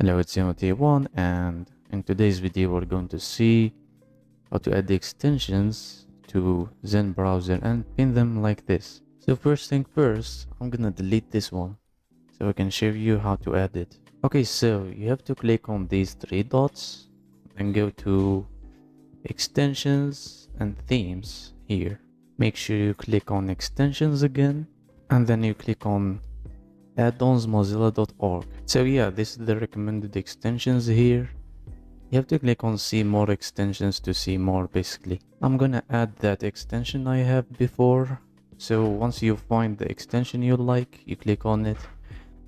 Hello, it's Timothy1, and in today's video we're going to see how to add the extensions to Zen Browser and pin them like this. So first thing first, I'm gonna delete this one so I can show you how to add it. Okay, so you have to click on these three dots and go to extensions and themes here. Make sure you click on extensions again and then you click on addonsmozilla.org. So yeah, this is the recommended extensions here. You have to click on see more extensions to see more basically. I'm gonna add that extension I have before. So once you find the extension you like, you click on it,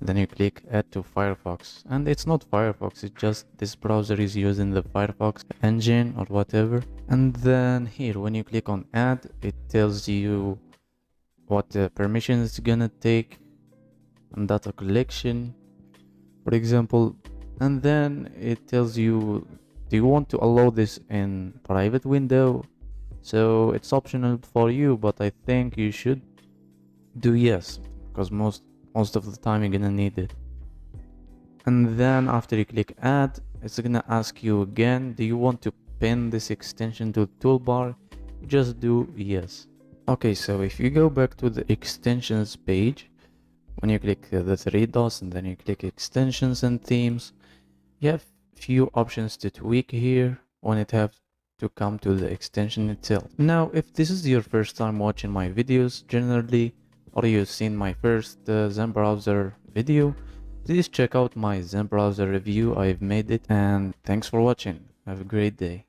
then you click add to Firefox. And it's not Firefox, it's just this browser is using the Firefox engine or whatever. And then here when you click on add, it tells you what permission it's gonna take and data collection, for example, and then it tells you, do you want to allow this in private window? So it's optional for you, but I think you should do yes, because most of the time you're gonna need it. And then after you click add, it's gonna ask you again, do you want to pin this extension to the toolbar? Just do yes. Okay, so if you go back to the extensions page, when you click the three dots and then you click extensions and themes, you have few options to tweak here when it have to come to the extension itself. Now, if this is your first time watching my videos generally, or you've seen my first Zen Browser video, please check out my Zen Browser review. I've made it, and thanks for watching. Have a great day.